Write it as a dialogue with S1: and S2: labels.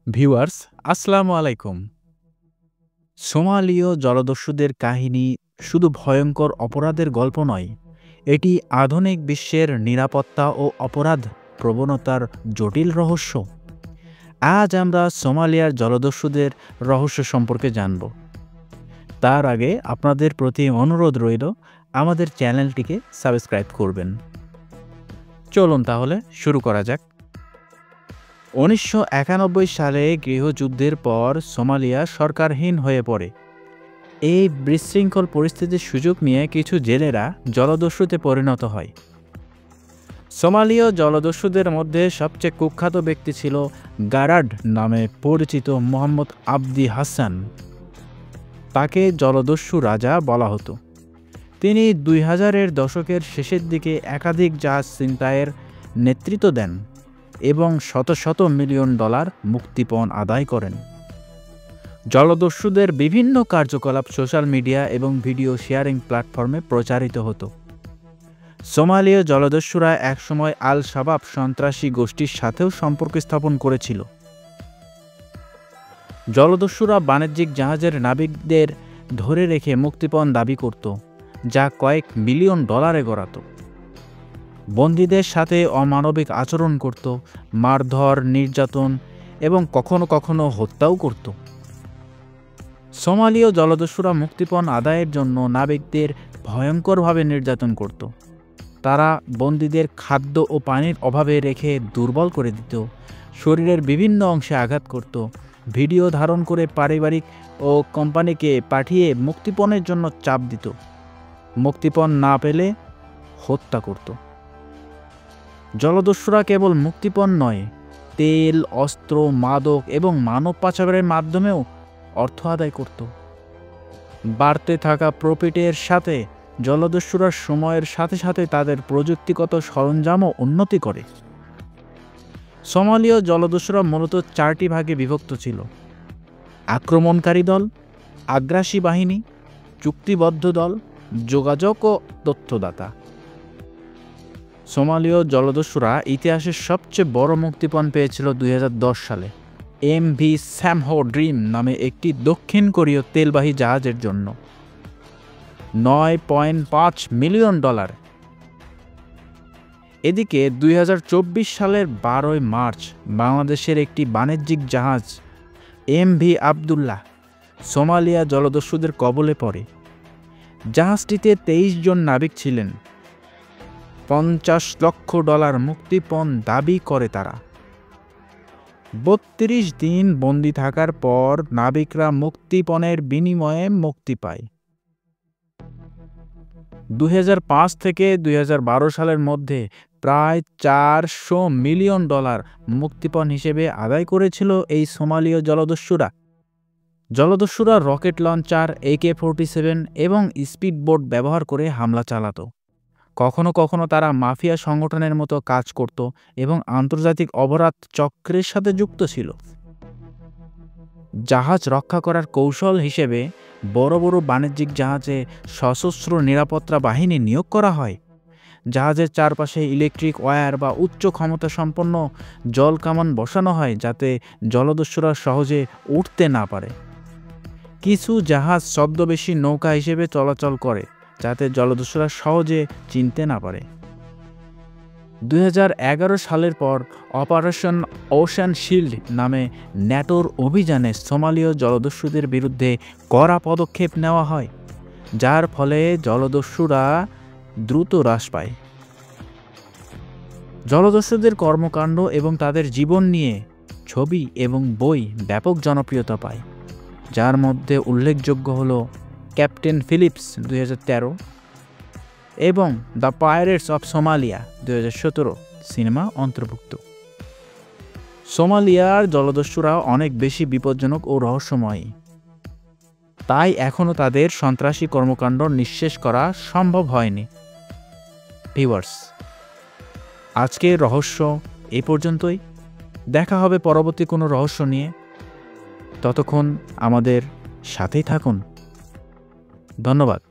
S1: Viewers, আসসালামু আলাইকুম। সোমালীয় জলদস্যুদের কাহিনী শুধু ভয়ঙ্কর অপরাধের গল্প নয়, এটি আধুনিক বিশ্বের নিরাপত্তা ও অপরাধ প্রবণতার জটিল রহস্য। আজ আমরা সোমালিয়ার জলদস্যুদের রহস্য সম্পর্কে জানব। তার আগে আপনাদের প্রতি অনুরোধ রইল আমাদের চ্যানেলটিকে সাবস্ক্রাইব করবেন। চলুন তাহলে শুরু করা যাক। 1991 সালে গৃহযুদ্ধের পর সোমালিয়া সরকারহীন হয়ে পড়ে। এই বিশৃঙ্খল পরিস্থিতির সুযোগ নিয়ে কিছু জেলেরা জলদস্যুতে পরিণত হয়। সোমালীয় জলদস্যুদের মধ্যে সবচেয়ে কুখ্যাত ব্যক্তি ছিল গারাড নামে পরিচিত মোহাম্মদ আবদি হাসান। তাকে জলদস্যু রাজা বলা হতো। তিনি 2000-এর দশকের শেষের দিকে একাধিক জাহাজ ছিনতাইয়ের নেতৃত্ব দেন এবং শত শত মিলিয়ন ডলার মুক্তিপণ আদায় করেন। জলদস্যুদের বিভিন্ন কার্যকলাপ সোশ্যাল মিডিয়া এবং ভিডিও শেয়ারিং প্ল্যাটফর্মে প্রচারিত হতো। সোমালীয় জলদস্যুরা একসময় আল শাবাব সন্ত্রাসী গোষ্ঠীর সাথেও সম্পর্ক স্থাপন করেছিল। জলদস্যুরা বাণিজ্যিক জাহাজের নাবিকদের ধরে রেখে মুক্তিপণ দাবি করত, যা কয়েক মিলিয়ন ডলারে গড়াত। বন্দীদের সাথে অমানবিক আচরণ করত, মারধর, নির্যাতন এবং কখনো কখনো হত্যাও করত। সোমালীয় জলদস্যুরা মুক্তিপণ আদায়ের জন্য নাবিকদের ভয়ঙ্করভাবে নির্যাতন করত। তারা বন্দীদের খাদ্য ও পানির অভাবে রেখে দুর্বল করে দিত, শরীরের বিভিন্ন অংশে আঘাত করত, ভিডিও ধারণ করে পারিবারিক ও কোম্পানিকে পাঠিয়ে মুক্তিপণের জন্য চাপ দিত। মুক্তিপণ না পেলে হত্যা করত। জলদস্যুরা কেবল মুক্তিপণ নয়, তেল, অস্ত্র, মাদক এবং মানব পাচারের মাধ্যমেও অর্থ আদায় করত। বাড়তে থাকা প্রফিটের সাথে জলদস্যুরা সময়ের সাথে সাথে তাদের প্রযুক্তিগত সরঞ্জামও উন্নতি করে। সোমালীয় জলদস্যুরা মূলত 4টি ভাগে বিভক্ত ছিল: আক্রমণকারী দল, আগ্রাসী বাহিনী, চুক্তিবদ্ধ দল, যোগাযোগ ও তথ্যদাতা। সোমালীয় জলদস্যুরা ইতিহাসের সবচেয়ে বড় মুক্তিপণ পেয়েছিল 2010 সালে MV স্যামহো ড্রিম নামে একটি দক্ষিণ কোরীয় তেলবাহী জাহাজের জন্য 9.5 মিলিয়ন ডলার। এদিকে 2024 সালের 12 মার্চ বাংলাদেশের একটি বাণিজ্যিক জাহাজ MV আবদুল্লাহ সোমালিয়া জলদস্যুদের কবলে পড়ে। জাহাজটিতে 23 জন নাবিক ছিলেন। 50 লক্ষ ডলার মুক্তিপণ দাবি করে তারা। 32 দিন বন্দী থাকার পর নাবিকরা মুক্তিপণের বিনিময়ে মুক্তি পায়। 2005 থেকে 2012 সালের মধ্যে প্রায় 400 মিলিয়ন ডলার মুক্তিপণ হিসেবে আদায় করেছিল এই সোমালীয় জলদস্যুরা। জলদস্যুরা রকেট লঞ্চার, AK-47 এবং স্পিডবোট ব্যবহার করে হামলা চালাত। কখনো কখনো তারা মাফিয়া সংগঠনের মতো কাজ করত এবং আন্তর্জাতিক অপরাধ চক্রের সাথে যুক্ত ছিল। জাহাজ রক্ষা করার কৌশল হিসেবে বড় বড় বাণিজ্যিক জাহাজে সশস্ত্র নিরাপত্তা বাহিনী নিয়োগ করা হয়। জাহাজের চারপাশে ইলেকট্রিক ওয়্যার বা উচ্চ ক্ষমতা সম্পন্ন জল কামান বসানো হয়, যাতে জলদস্যুরা সহজে উঠতে না পারে। কিছু জাহাজ ছদ্মবেশী নৌকা হিসেবে চলাচল করে, যাতে জলদস্যুরা সহজে চিনতে না পারে। 2011 সালের পর অপারেশন ওশান শিল্ড নামে ন্যাটোর অভিযানে সোমালীয় জলদস্যুদের বিরুদ্ধে কড়া পদক্ষেপ নেওয়া হয়, যার ফলে জলদস্যুরা দ্রুত হ্রাস পায়। জলদস্যুদের কর্মকাণ্ড এবং তাদের জীবন নিয়ে ছবি এবং বই ব্যাপক জনপ্রিয়তা পায়, যার মধ্যে উল্লেখযোগ্য হল ক্যাপ্টেন ফিলিপস 2013 এবং the pirates of Somalia 2017 cinema অন্তর্ভুক্ত। সোমালিয়ার জলদস্যুরা অনেক বেশি বিপজ্জনক ও রহস্যময়ী, তাই এখনও তাদের সন্ত্রাসী কর্মকাণ্ড নিঃশেষ করা সম্ভব হয়নি। ভিউয়ার্স, আজকের রহস্য এই পর্যন্তই। দেখা হবে পরবর্তী কোনো রহস্য নিয়ে। ততক্ষণ আমাদের সাথেই থাকুন। ধন্যবাদ।